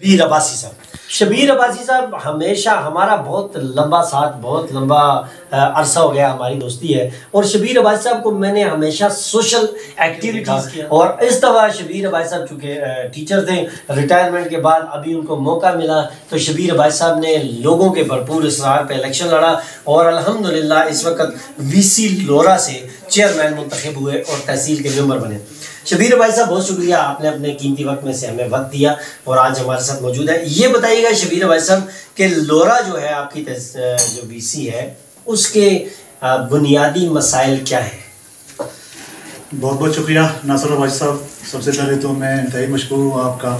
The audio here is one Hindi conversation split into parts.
शबीर अब्बासी साहब। शबीर अब्बासी साहब हमेशा हमारा बहुत लंबा साथ, बहुत लंबा अरसा हो गया हमारी दोस्ती है। और शबीर अब्बासी साहब को मैंने हमेशा सोशल एक्टिविटीज़ किया। और इस दफ़ा शबीर अब्बासी साहब चूँकि टीचर थे, रिटायरमेंट के बाद अभी उनको मौका मिला तो शबीर अब्बासी साहब ने लोगों के भरपूर इसरार पे इलेक्शन लड़ा और अल्हम्दुलिल्लाह इस वक्त वीसी लोरा से चेयरमैन मुंतखब हुए और तहसील के मेंबर बने। शबीर भाई साहब बहुत शुक्रिया, आपने अपने कीमती वक्त में से हमें वक्त दिया और आज हमारे साथ मौजूद है। ये बताइएगा शबीर भाई साहब कि लोरा जो है आपकी जो वीसी है उसके बुनियादी मसाइल क्या है? बहुत बहुत शुक्रिया नासिर भाई साहब। सबसे पहले तो मैं इंतहाई मशकूर हूँ आपका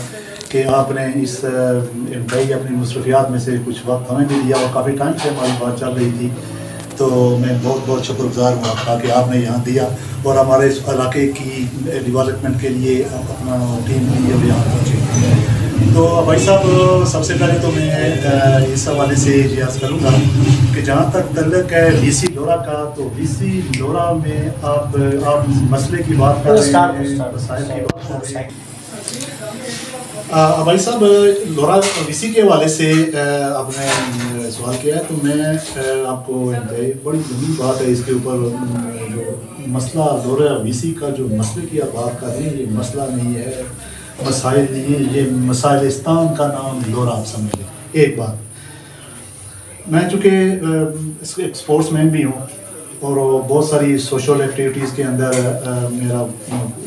कि आपने इस इंतहाई अपनी मसरूफियात में से कुछ वक्त हमें भी दिया और काफ़ी टाइम से हमारी बात चल रही थी, तो मैं बहुत बहुत शुक्रगुजार हूँ आपका कि आपने यहाँ दिया और हमारे इस इलाके की डेवलपमेंट के लिए अपना टीम लिए और यहाँ पहुँचे। तो भाई साहब सबसे पहले तो मैं इस हवाले से रियाज करूँगा कि जहाँ तक तल्लक है वीसी लोरा का, तो वीसी लोरा में आप मसले की बात कर रहे हैं, मसाइल की बात कर रहे हैं। भाई साहब लोरा वीसी के हवाले से आपने सवाल किया है, तो मैं आपको बड़ी लंबी बात है इसके ऊपर। जो मसला लोरा वीसी का जो मसले की आप बात कर रहे हैं, ये मसला नहीं है, मसाइल नहीं है, ये मसाइलिस्तान का नाम लोरा आप समझ लें। एक बात, मैं चूँकि स्पोर्ट्समैन भी हूँ और बहुत सारी सोशल एक्टिविटीज़ के अंदर मेरा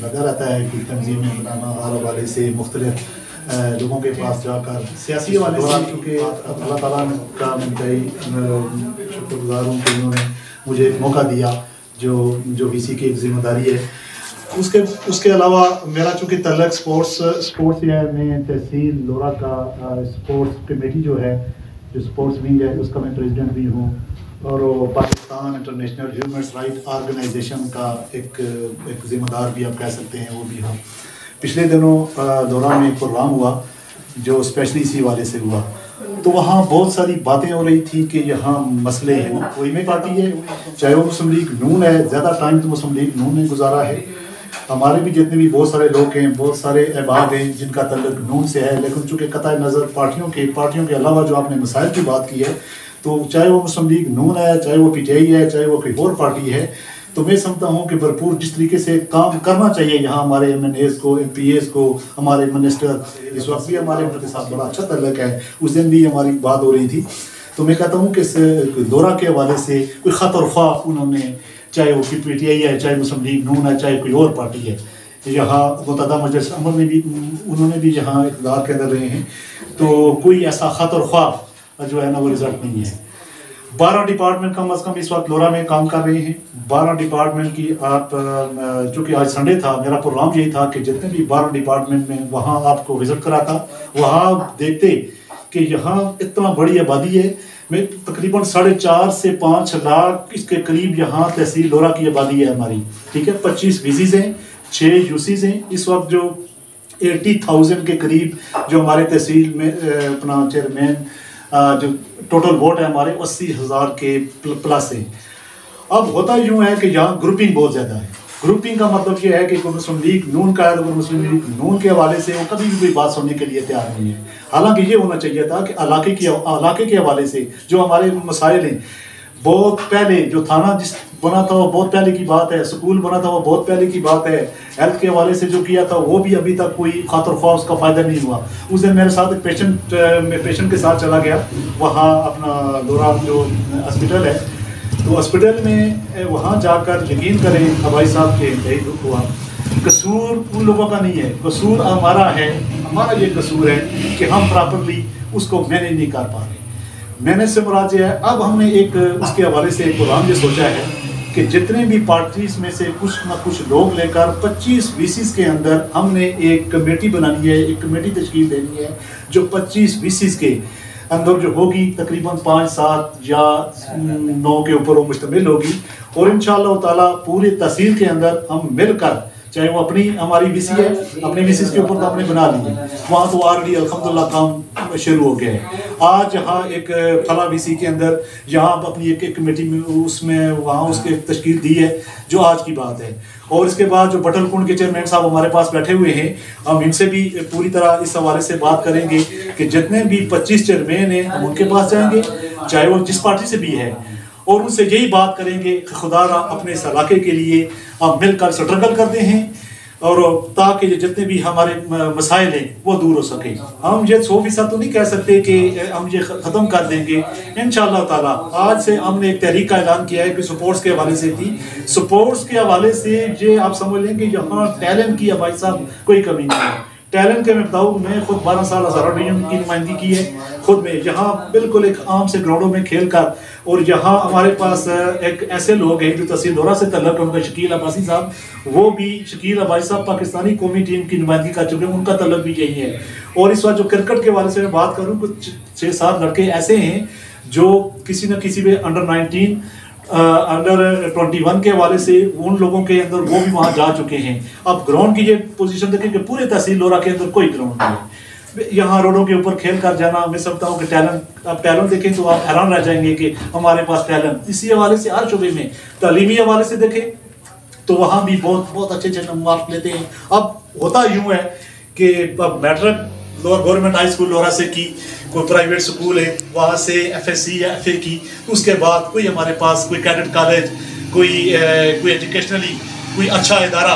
लगा रहता है कि तंजीमें बनाना, हर हवाले से मुख्तलिफ लोगों के पास जाकर सियासी हवाले से, क्योंकि अल्लाह ताला का मैं शुक्रगुजार हूँ कि उन्होंने मुझे मौका दिया जो वीसी की एक जिम्मेदारी है। उसके अलावा मेरा चूँकि तल्लक स्पोर्ट्स है, मैं तहसील लोरा का स्पोर्ट्स कमेटी जो है, जो स्पोर्ट्स विंग है, उसका मैं प्रेसिडेंट भी हूँ और Pakistan International Human Right Organization का एक जिम्मेदार भी आप कह सकते हैं, वो भी हम। पिछले दिनों दौरान में एक प्रोग्राम हुआ जो स्पेशली इसी वाले से हुआ, तो वहाँ बहुत सारी बातें हो रही थी कि यहाँ मसले हैं, कोई में पार्टी है, चाहे वो मुस्लिम लीग नून है, ज़्यादा टाइम तो मुस्लिम लीग नून ने गुजारा है। हमारे भी जितने भी बहुत सारे लोग हैं, बहुत सारे अहबाब हैं जिनका तल्लुक नून से है, लेकिन चूँकि कतई नज़र पार्टियों के अलावा जो आपने मसाइल की बात की है, तो चाहे वो मुस्लिम लीग नून है, चाहे वो PTI है, चाहे वो कोई और पार्टी है, तो मैं समझता हूँ कि भरपूर जिस तरीके से काम करना चाहिए यहाँ हमारे MNAs को, MPAs को, हमारे मिनिस्टर, इस वक्त भी हमारे उनके साथ बड़ा अच्छा तल्लुक है, उस दिन भी हमारी बात हो रही थी। तो मैं कहता हूँ कि इस दौरा के हवाले से कोई ख़त और ख्वाह उन्होंने, चाहे वो PTI है, चाहे मुस्लिम लीग नून है, चाहे कोई और पार्टी है, यहाँ मुतअद्दा मजलिस अमर में भी उन्होंने भी यहाँ इक़्तिदार के अंदर रहे हैं, तो कोई ऐसा ख़त और ख्वाह जो है ना वो रिजल्ट नहीं है। 12 डिपार्टमेंट कम अज़ कम इस वक्त लोरा में काम कर रहे हैं। 12 डिपार्टमेंट की आप चूँकि आज संडे था, मेरा प्रोग्राम यही था कि जितने भी 12 डिपार्टमेंट में वहाँ आपको विज़िट करा था, वहाँ देखते कि यहाँ इतना बड़ी आबादी है, मैं तकरीबन 4.5 से 5 लाख इसके करीब यहाँ तहसील लोरा की आबादी है हमारी, ठीक है। 25 वीसीज़ हैं, 6 यूसीज़ हैं। इस वक्त जो 80,000 के करीब जो हमारे तहसील में अपना चेयरमैन जो टोटल वोट है हमारे 80,000 के प्लस है। अब होता यूँ है कि यहाँ ग्रुपिंग बहुत ज़्यादा है। ग्रुपिंग का मतलब ये है कि कोई मुस्लिम लीग नून का है तो मुस्लिम लीग नून के हवाले से वो कभी भी कोई बात सुनने के लिए तैयार नहीं है। हालांकि ये होना चाहिए था कि इलाके के हवाले से जो हमारे मसाइल हैं, बहुत पहले जो थाना जिस बना था वो बहुत पहले की बात है, स्कूल बना था वो बहुत पहले की बात है, हेल्थ के हवाले से जो किया था वो भी अभी तक कोई खातर ख्वाह उसका फ़ायदा नहीं हुआ। उस दिन मेरे साथ एक पेशेंट के साथ चला गया वहाँ अपना लोरा जो हॉस्पिटल है, तो हॉस्पिटल में वहाँ जाकर यकीन करें भाई साहब के इंतहाई दुख हुआ। कसूर उन लोगों का नहीं है, कसूर हमारा है, हमारा ये कसूर है कि हम प्रॉपरली उसको मैनेज नहीं कर पा रहे। मैंने से मुराद है, अब हमने एक उसके हवाले से एक प्रोग्राम ये सोचा है कि जितने भी पार्टीज में से कुछ ना कुछ लोग लेकर 25 वीसीज़ के अंदर हमने एक कमेटी बनानी है, एक कमेटी तश्कील देनी है जो 25 वीसीज़ के अंदर जो होगी तकरीबन 5, 7 या 9 के ऊपर वो मुश्तमिल होगी और इंशाअल्लाह ताला पूरे तहसील के अंदर हम मिलकर, चाहे वो हमारी वीसी है, अपनी वीसीज़ के ऊपर तो हमने बना ली है, वहाँ तो ऑलरेडी अल्हम्दुलिल्लाह काम शुरू हो गया है। आज यहाँ एक फला वीसी के अंदर यहाँ अपनी एक कमेटी में उसमें वहाँ उसके तश्कील दी है, जो आज की बात है। और इसके बाद जो बटलकुंड के चेयरमैन साहब हमारे पास बैठे हुए हैं, हम इनसे भी पूरी तरह इस हवाले से बात करेंगे कि जितने भी 25 चेयरमैन हैं हम उनके पास जाएंगे, चाहे वो जिस पार्टी से भी है, और उनसे यही बात करेंगे कि खुदारा अपने इस इलाके के लिए हम मिलकर स्ट्रगल करते हैं, और ताकि जितने भी हमारे मसाइल हैं वो दूर हो सके। हम ये 100% तो नहीं कह सकते कि हम ये ख़त्म कर देंगे, इंशाअल्लाह ताला। आज से हमने एक तहरीक का ऐलान किया है कि स्पोर्ट्स के हवाले से थी। स्पोर्ट्स के हवाले से ये आप समझ लें कि यहाँ टैलेंट की भाई साहब कोई कमी नहीं है। टैलेंट के मैं बताऊँ, मैं खुद 12 साल हज़ारा डिवीजन की नुमाइंदगी की है खुद में, यहाँ बिल्कुल एक आम से ग्राउंडों में खेल कर। और यहाँ हमारे पास एक ऐसे लोग हैं जो तहसील दौरा से तल्लक है, उनका शकील अब्बासी साहब, वो भी शकील अब्बासी साहब पाकिस्तानी कौमी टीम की नुमाइंदगी कर चुके हैं, उनका तल्लक भी यही है। और इस बार जो क्रिकेट के वाले से मैं बात करूँ, कुछ 6-7 लड़के ऐसे हैं जो किसी न किसी में अंडर 19 अंडर 21 के हवाले से उन लोगों के अंदर वो भी वहाँ जा चुके हैं। अब ग्राउंड की ये पोजीशन देखें कि पूरे तहसील दौरा के अंदर कोई ग्राउंड नहीं है। यहाँ रोडों के ऊपर खेल कर जाना, मैं समझता हूँ कि टैलेंट, आप टैलेंट देखें तो आप हैरान रह जाएंगे कि हमारे पास टैलेंट। इसी हवाले से हर शोबे में, तालीमी हवाले से देखें तो वहाँ भी बहुत बहुत अच्छे अच्छे मार्क्स लेते हैं। अब होता यूँ है कि अब matric lower government high school Lohra से की, कोई प्राइवेट स्कूल है वहाँ से FSC या FA की, उसके बाद कोई हमारे पास कोई कैडेट कॉलेज, कोई एजुकेशनली कोई अच्छा इदारा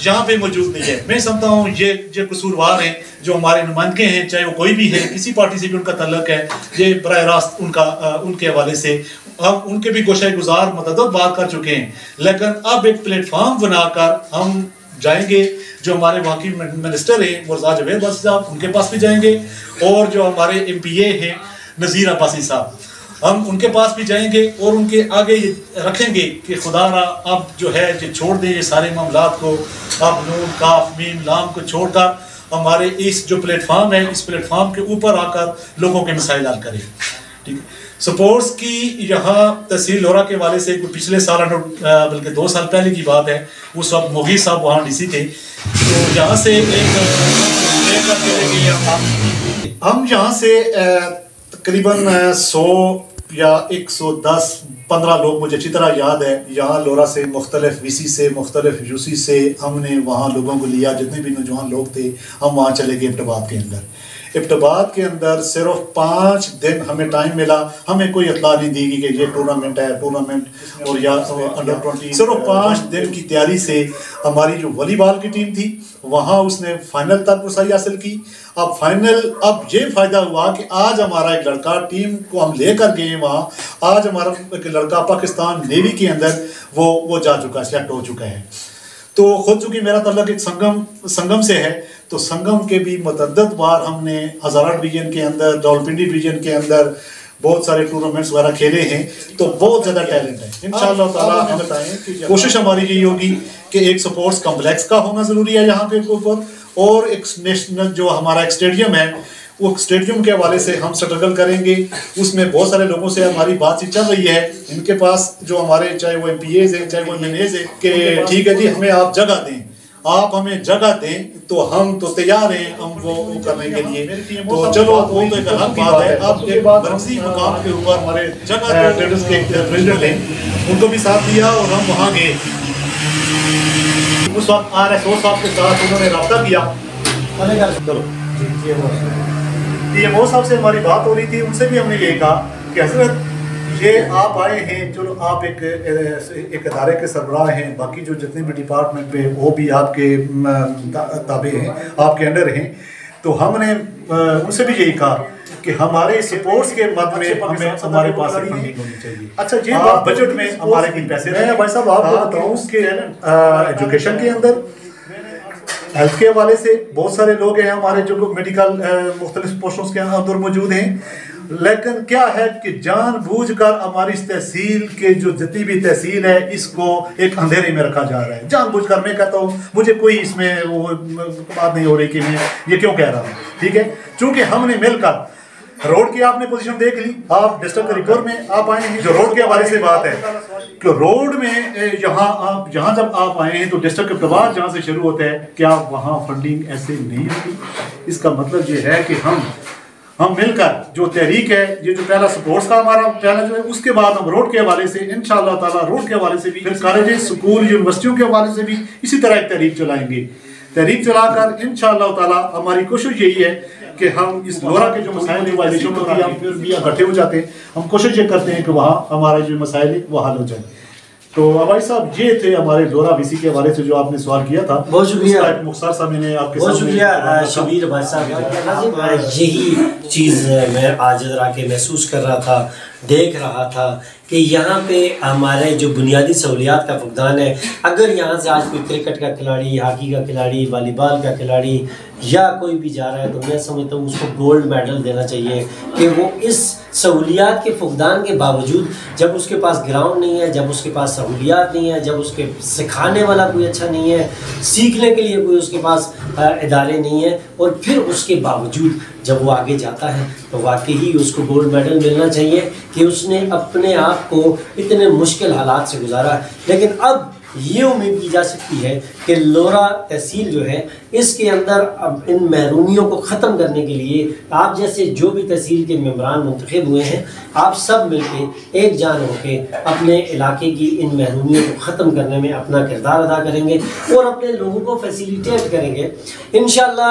यहाँ पे मौजूद नहीं है। मैं समझता हूँ ये कसूरवार हैं जो हमारे नुमाइंदे हैं, चाहे वो कोई भी है, किसी पार्टी से भी उनका तल्लक है, ये बराह रास्त उनके हवाले से हम उनके भी गोशे गुजार मतदद बात कर चुके हैं। लेकिन अब एक प्लेटफॉर्म बनाकर हम जाएंगे, जो हमारे वहाँ की मिनिस्टर हैं मुर्तज़ा जवेद अब्बासी साहब, उनके पास भी जाएंगे, और जो हमारे MPA हैं नज़ीर अब्बासी साहब, हम उनके पास भी जाएंगे और उनके आगे रखेंगे कि खुदारा अब जो है ये छोड़ दें ये सारे मामलात को, अब नून काफ मीम लाम को छोड़कर हमारे इस जो प्लेटफॉर्म है, इस प्लेटफॉर्म के ऊपर आकर लोगों के मसाइल हल करें। ठीक है, स्पोर्ट्स की यहाँ तहसील लोहरा के वाले से पिछले साल बल्कि 2 साल पहले की बात है, उस वक्त मोगी साहब वहाँ DC थे, तो यहाँ से हम यहाँ से तकरीबन 100 या 110-15 लोग, मुझे अच्छी तरह याद है, यहाँ लोहरा से मुख्तलिफ VC से मुख्तलिफ UC से हमने वहाँ लोगों को लिया। जितने भी नौजवान लोग थे हम वहाँ चले गए इब्टाबाद के अंदर। इब्टाबाद के अंदर सिर्फ 5 दिन हमें टाइम मिला, हमें कोई इत्तला नहीं दी गई कि ये टूर्नामेंट है, टूर्नामेंट और या अंडर 20। सिर्फ 5 दिन की तैयारी से हमारी जो वॉलीबॉल की टीम थी वहाँ उसने फाइनल तक रसाई हासिल की। अब फाइनल, अब ये फ़ायदा हुआ कि आज हमारा एक लड़का, टीम को हम लेकर गए वहाँ, आज हमारा एक लड़का पाकिस्तान नेवी के अंदर वो जा चुका है, सेलेक्ट हो चुका है। तो खुद चूँकि मेरा तल्लक एक संगम से है, तो संगम के भी मतअद्दद बार हमने हज़ारा डिवीजन के अंदर, रावलपिंडी डिवीजन के अंदर बहुत सारे टूर्नामेंट्स वगैरह खेले हैं। तो बहुत ज़्यादा टैलेंट है। इंशाअल्लाह ताला हम बताएं कि कोशिश हमारी यही होगी कि एक स्पोर्ट्स कम्प्लेक्स का होना ज़रूरी है यहाँ के ऊपर, और एक नेशनल जो हमारा एक स्टेडियम है, वो स्टेडियम के हवाले से हम स्ट्रगल करेंगे। उसमें बहुत सारे लोगों से हमारी बातचीत चल रही है, इनके पास जो हमारे चाहे वो MPAs हैं, चाहे वो MNAs हैं, कि ठीक है जी हमें आप जगह दें, आप हमें जगह दें, तो हम तो तैयार हैं हम वो करने के लिए। तो चलो वो तो एक अलग बात है। अब एक मरकजी मुकाम के ऊपर हमारे जगह ट्रेडर्स के प्रेसिडेंट हैं, उनको भी साथ दिया और हम वहाँ गए। उस वक्त RSO साहब के साथ उन्होंने रब्ता किया। DMO साहब से हमारी बात हो रही थी, उनसे भी हमने यही कहा कि हजरत ये आप आए हैं, चलो आप एक अदारे के सरबराह हैं, बाकी जो जितने भी डिपार्टमेंट पे वो भी आपके ताबे हैं, आपके अंडर हैं। तो हमने उनसे भी यही कहा कि हमारे स्पोर्ट्स के मद में हमें हमारे पास फंडिंग होनी चाहिए। अच्छा, ये बात बजट में हमारे कुछ पैसे हैं भाई साहब, आपको बताऊँ कि एजुकेशन के अंदर, हेल्थ के हवाले से बहुत सारे लोग हैं हमारे जो मेडिकल मुख्तलिफ पोस्टों के अंदर मौजूद हैं। लेकिन क्या है कि जानबूझकर हमारी इस तहसील के जो जितनी भी तहसील है इसको एक अंधेरे में रखा जा रहा है, जानबूझकर। मैं कहता हूँ, मुझे कोई इसमें वो बात नहीं हो रही कि मैं ये क्यों कह रहा हूँ, ठीक है। चूँकि हमने मिलकर रोड की आपने पोजीशन देख ली, आप डिस्ट्रिक्ट रिपोर्ट में आप आए हैं, जो रोड के हवाले से बात है कि रोड में यहाँ जब आप आए हैं तो डिस्ट्रिक्ट के बाद जहाँ से शुरू होता है, क्या वहाँ फंडिंग ऐसे नहीं होती? इसका मतलब ये है कि हम हम मिलकर जो तहरीक है, ये जो पहला स्पोर्ट्स का हमारा पहला जो है, उसके बाद हम रोड के हवाले से इंशाअल्लाह ताला रोड के हवाले से भी, फिर कॉलेज स्कूल यूनिवर्सिटियों के हवाले से भी इसी तरह एक तहरीक चलाएंगे। तहरीक चलाकर इंशाअल्लाह ताला हमारी कोशिश यही है कि हम इस लोरा के जो मसाइल वायलेशन होती है, हम फिर भी इकट्ठे हो जाते हैं, हम कोशिश ये करते हैं कि वहाँ हमारे जो मसाइल है वो हल हो जाए। तो भाई साहब ये थे हमारे लोरा वीसी के हवाले से जो आपने सवाल किया था। बहुत शुक्रिया मुख्तार साहब, मैंने आपके बहुत शुक्रिया शबीर भाई साहब। यही चीज़ मैं आज जरा के महसूस कर रहा था, देख रहा था कि यहाँ पे हमारे जो बुनियादी सहूलियात का फुकदान है। अगर यहाँ से आज कोई क्रिकेट का खिलाड़ी, हॉकी का खिलाड़ी, वॉलीबॉल का खिलाड़ी या कोई भी जा रहा है तो मैं समझता हूँ उसको गोल्ड मेडल देना चाहिए कि वो इस सहूलियात के फुकदान के बावजूद, जब उसके पास ग्राउंड नहीं है, जब उसके पास सहूलियात नहीं है, जब उसके सिखाने वाला कोई अच्छा नहीं है, सीखने के लिए कोई उसके पास इदारे नहीं है, और फिर उसके बावजूद जब वो आगे जाता है तो वाकई उसको गोल्ड मेडल मिलना चाहिए कि उसने अपने आप को इतने मुश्किल हालात से गुजारा। लेकिन अब ये उम्मीद की जा सकती है कि लोरा तहसील जो है इसके अंदर अब इन महरूमियों को ख़त्म करने के लिए आप जैसे जो भी तहसील के मेंबरान मुंतखब हुए हैं, आप सब मिलके एक जान होके अपने इलाके की इन महरूमियों को ख़त्म करने में अपना किरदार अदा करेंगे और अपने लोगों को फैसिलिटेट करेंगे। इंशाअल्लाह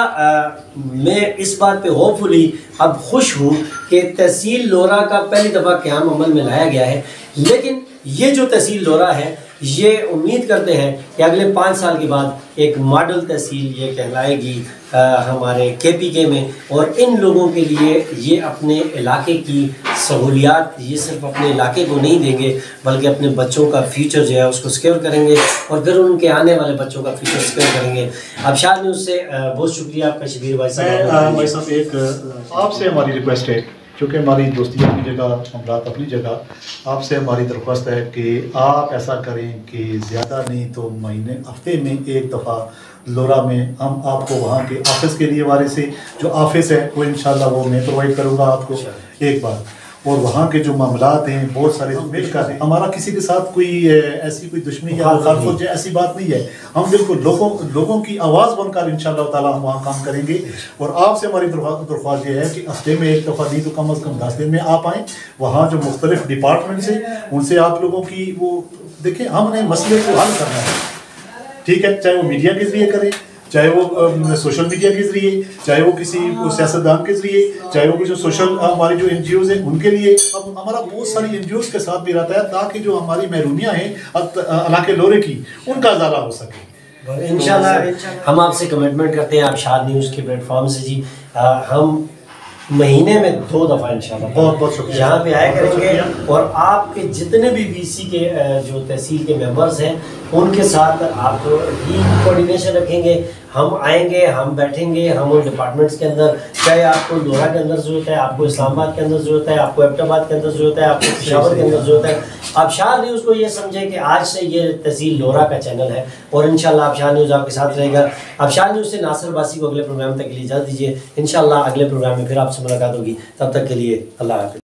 मैं इस बात पे होपफुली अब खुश हूँ कि तहसील लोरा का पहली दफ़ा क़याम अमल में लाया गया है। लेकिन ये जो तहसील लोरा है, ये उम्मीद करते हैं कि अगले 5 साल के बाद एक मॉडल तहसील ये कहलाएगी हमारे KPK में, और इन लोगों के लिए ये अपने इलाके की सहूलियात ये सिर्फ अपने इलाके को नहीं देंगे बल्कि अपने बच्चों का फ्यूचर जो है उसको सिक्योर करेंगे और फिर उनके आने वाले बच्चों का फ्यूचर सिक्योर करेंगे। अबशार न्यूज़ से बहुत शुक्रिया आपका शबीर भाई साहब। एक आपसे हमारी रिक्वेस्ट है, क्योंकि हमारी दोस्ती अपनी जगह, हमरात अपनी जगह, आपसे हमारी दरख्वास्त है कि आप ऐसा करें कि ज़्यादा नहीं तो महीने हफ्ते में एक दफ़ा लोरा में हम आपको वहाँ के ऑफिस के लिए वाले से जो ऑफिस है वो इंशाल्लाह वो मैं प्रोवाइड करूँगा आपको एक बार, और वहाँ के जो मामलात हैं बहुत सारे मिलकर हैं। हमारा किसी के साथ कोई ऐसी कोई दुश्मनी या मुखालफत ऐसी बात नहीं है। हम बिल्कुल लोगों की आवाज़ बनकर इंशाअल्लाह ताला हम वहाँ काम करेंगे। और आपसे हमारी दरख्वास्त ये है कि हफ्ते में एक दफ़ा नहीं तो कम अज़ कम 10 दिन में आप आएँ, वहाँ जो मुख्तलिफ डिपार्टमेंट्स हैं उनसे आप लोगों की वो देखें, हमने मसले को हल करना है, ठीक है, चाहे वो मीडिया के ज़रिए करें, चाहे वो सोशल मीडिया के ज़रिए, चाहे वो किसी सियासतदान के ज़रिए, चाहे वो जो सोशल हमारी जो NGOs हैं उनके लिए। अब हमारा बहुत सारी NGOs के साथ भी रहता है ताकि जो हमारी महरूमियाँ हैं इलाके लोरे की उनका ज़ाला हो सके। इंशाल्लाह हम आपसे कमिटमेंट करते हैं आबशार न्यूज़ के प्लेटफॉर्म से जी, हम महीने में 2 दफ़ा इंशाल्लाह बहुत शुक्रिया यहाँ पे आया करेंगे और आपके जितने भी VC के जो तहसील के मेंबर्स हैं उनके साथ आप ही कोऑर्डिनेशन रखेंगे। हम आएंगे, हम बैठेंगे, हम उन डिपार्टमेंट्स के अंदर, चाहे आपको लोरा के अंदर ज़रूरत है, आपको इस्लामाबाद के अंदर ज़रूरत है, आपको एबटाबाद के अंदर ज़रूरत है, आपको पेशावर के अंदर ज़रूरत है, आबशार न्यूज़ को ये समझें कि आज से ये तहसील लोरा का चैनल है और इंशाल्लाह आबशार न्यूज़ आपके साथ रहेगा। आबशार न्यूज़ से नासिर बासी को अगले प्रोग्राम तक के लिए इजाज़त दीजिए। इंशाल्लाह अगले प्रोग्राम में फिर आपसे मुलाकात होगी, तब तक के लिए अल्लाह हाफ़िज़।